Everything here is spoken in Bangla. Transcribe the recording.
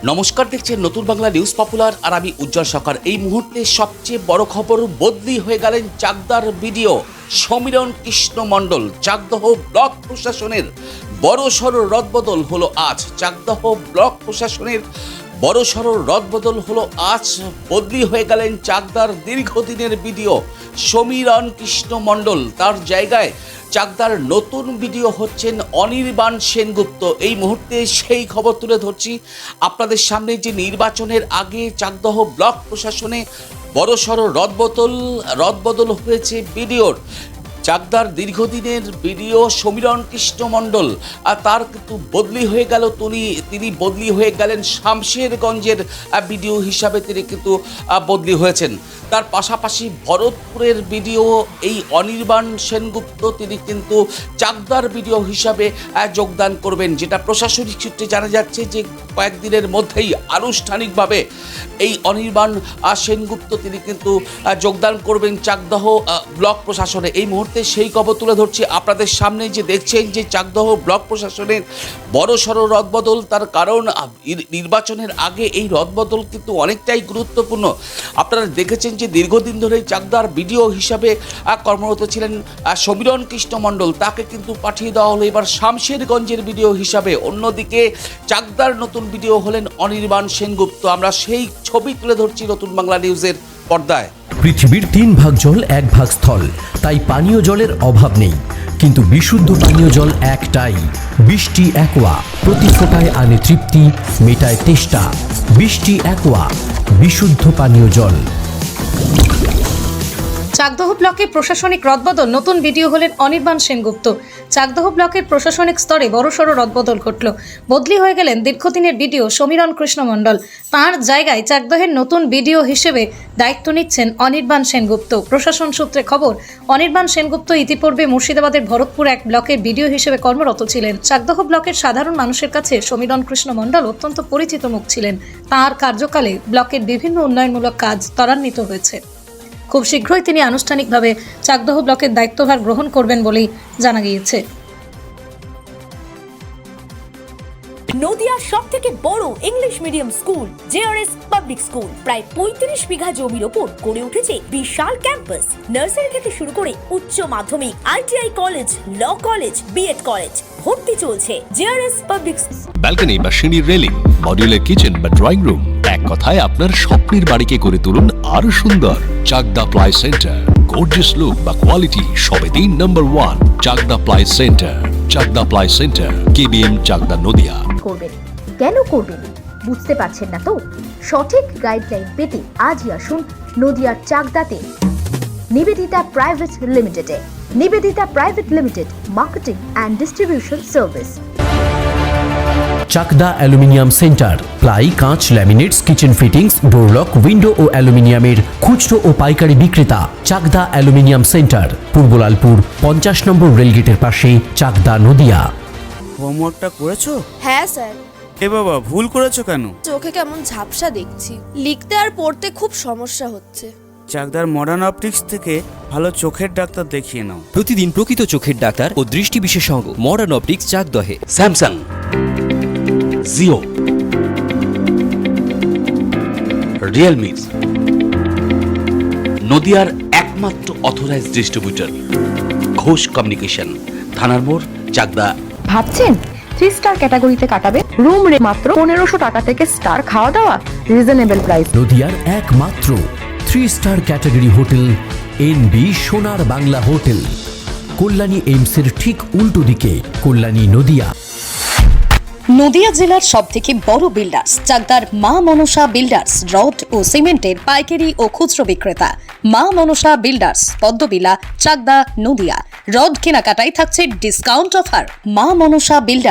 নমস্কার, দেখছেন নতুন বাংলা নিউজ পপুলার আর আমি উজ্জ্বল সরকার। এই মুহূর্তে সবচেয়ে বড় খবর, বদলি হয়ে গেলেন চাকদার বিডিও সমীরণ কৃষ্ণ মণ্ডল। চাকদহ ব্লক প্রশাসনের বড়সড় রদবদল হলো আজ। চাকদহ ব্লক প্রশাসনের বড়সড় রদবদল হলো আজ। বদলি হয়ে গেলেন চাকদার দীর্ঘদিনের বিডিও সমীরণ কৃষ্ণ মণ্ডল। তার জায়গায় চাকদার নতুন বিডিও হচ্ছেন অনির্বাণ সেনগুপ্ত। এই মুহূর্তে সেই খবর তুলে ধরছি আপনাদের সামনে যে নির্বাচনের আগে চাকদহ ব্লক প্রশাসনে বড়সড় রদবদল হয়েছে বিডিওর। চাকদার দীর্ঘদিনের বিডিও সমীরণ কৃষ্ণ মণ্ডল আর তার কিন্তু বদলি হয়ে গেল। তিনি বদলি হয়ে গেলেন শামশেরগঞ্জের বিডিও হিসাবে তিনি কিন্তু বদলি হয়েছেন। তার পাশাপাশি ভরতপুরের বিডিও এই অনির্বাণ সেনগুপ্ত তিনি কিন্তু চাকদার বিডিও হিসাবে যোগদান করবেন, যেটা প্রশাসনিক সূত্রে জানা যাচ্ছে যে কয়েকদিনের মধ্যেই আনুষ্ঠানিকভাবে এই অনির্বাণ সেনগুপ্ত তিনি কিন্তু যোগদান করবেন চাকদহ ব্লক প্রশাসনে। এই মুহূর্তে সেই খবর তুলে ধরছি আপনাদের সামনে, যে দেখছেন যে চাকদহ ব্লক প্রশাসনের বড়সড় রদবদল। তার কারণ নির্বাচনের আগে এই রদবদল কিন্তু অনেকটাই গুরুত্বপূর্ণ। আপনারা দেখেছেন যে দীর্ঘদিন ধরে চাকদার বিডিও হিসাবে কর্মরত ছিলেন সমীরণ কৃষ্ণ মণ্ডল, তাকে কিন্তু পাঠিয়ে দেওয়া হলো এবার শামশেরগঞ্জের বিডিও হিসাবে। অন্যদিকে চাকদার নতুন বিডিও হলেন অনির্বাণ সেনগুপ্ত। আমরা সেই ছবি তুলে ধরছি নতুন বাংলা নিউজের পর্দায়। পৃথিবীর 3 ভাগ জল 1 ভাগ স্থল, তাই পানীয় জলের অভাব নেই। কিন্তু বিশুদ্ধ পানীয় জল একটাই, বৃষ্টি অ্যাকোয়া। প্রতি ফোঁটায় আনে তৃপ্তি, মেটায় তেষ্টা। বৃষ্টি অ্যাকোয়া, বিশুদ্ধ পানীয় জল। চাকদহ ব্লকের প্রশাসনিক রদবদল, নতুন বিডিও হলেন অনির্বাণ সেনগুপ্ত। চাকদহ ব্লকের প্রশাসনিক স্তরে বড়সড় রদবদল ঘটল। বদলি হয়ে গেলেন দীর্ঘদিনের বিডিও সমীরণ কৃষ্ণ মণ্ডল। তাঁর জায়গায় চাকদহের নতুন বিডিও হিসেবে দায়িত্ব নিচ্ছেন অনির্বাণ সেনগুপ্ত। প্রশাসন সূত্রে খবর, অনির্বাণ সেনগুপ্ত ইতিপূর্বে মুর্শিদাবাদের ভরতপুর 1 ব্লকের বিডিও হিসেবে কর্মরত ছিলেন। চাকদহ ব্লকের সাধারণ মানুষের কাছে সমীরণ কৃষ্ণ মণ্ডল অত্যন্ত পরিচিত মুখ ছিলেন। তাঁর কার্যকালে ব্লকের বিভিন্ন উন্নয়নমূলক কাজ ত্বরান্বিত হয়েছে। খুব শীঘ্রই তিনি আনুষ্ঠানিকভাবে চাকদহ ব্লকের দায়িত্বভার গ্রহণ করবেন বলেই জানা গিয়েছে। নদিয়ার সবথেকে বড় English medium school JRS public school প্রায় 35 বিঘা জমির ওপর গড়ে উঠেছে বিশাল ক্যাম্পাস। নার্সারি থেকে শুরু করে উচ্চ মাধ্যমিক, ITI college, law college, BEd college ভর্তি চলছে জেআরএস পাবলিক। ব্যালকনি বা সিঁড়ির রেলিং, মডিউলার কিচেন বা ড্রয়িং রুম, এক কথায় আপনার স্বপ্নের বাড়িকে করে তুলুন আরো সুন্দর। Chakdah ply centre, gorgeous look বা কোয়ালিটি সবে 3 নম্বর 1 Chakdah ply centre. Chakdah ply centre, KBM, Chakdah, Nadia. করবেন কেন করবেন বুঝতে পারছেন না তো? সঠিক গাইডলাইন পেতে আজই আসুন নদিয়ার চাকদাতে নিবেদিতা প্রাইভেট লিমিটেডে। Nivedita private limited, marketing and distribution service. Chakdah aluminium centre, ply, কাঁচ, laminates, kitchen fittings, door lock, window ও অ্যালুমিনিয়ামের খুচরো ও পাইকারি বিক্রেতা। Chakdah aluminium centre, Purbalalpur 50 number রেলগেটের পাশে, চাকদা, নদিয়া। হোমওয়ার্কটা করেছো? হ্যাঁ স্যার। এ বাবা, ভুল করেছো কেন? চোখে কেমন ঝাপসা দেখছি, লিখতে আর পড়তে খুব সমস্যা হচ্ছে। চাকদার মডার্ন অপটিক্স থেকে ভালো চোখের ডাক্তার দেখিয়ে নাও। প্রতিদিন প্রকৃত চোখের ডাক্তার ও দৃষ্টি বিশেষজ্ঞ মডার্ন অপটিক্স, চাকদহে। স্যামসাং, জিও, রিয়েলমি, নদিয়ার একমাত্র অথরাইজড ডিস্ট্রিবিউটর ঘোষ কমিউনিকেশন, থানার মোড়, চাকদা। ভাবছেন 3 স্টার ক্যাটাগরিতে কাটাবে? রুম রে মাত্র 1500 টাকা থেকে স্টার, খাওয়া দাওয়া রিজনেবল প্রাইস। নদিয়ার একমাত্র 3 স্টার ক্যাটাগরি হোটেল এনবি সোনার বাংলা হোটেল, কল্যাণী এইমসের ঠিক উল্টো দিকে, কল্যাণী, নদিয়া। নদিয়া জেলার সবথেকে বড় বিল্ডার্স চাকদার মা মনসা বিল্ডার্স, রড ও সিমেন্টের পাইকারি ও খুচরো বিক্রেতা। মা মনসা বিল্ডার্স, পদ্মবিলা, চাকদা, নদিয়া। রড কেনাকাটায় থাকছে ডিসকাউন্ট অফার। মা মনসা বিল্ডার্স।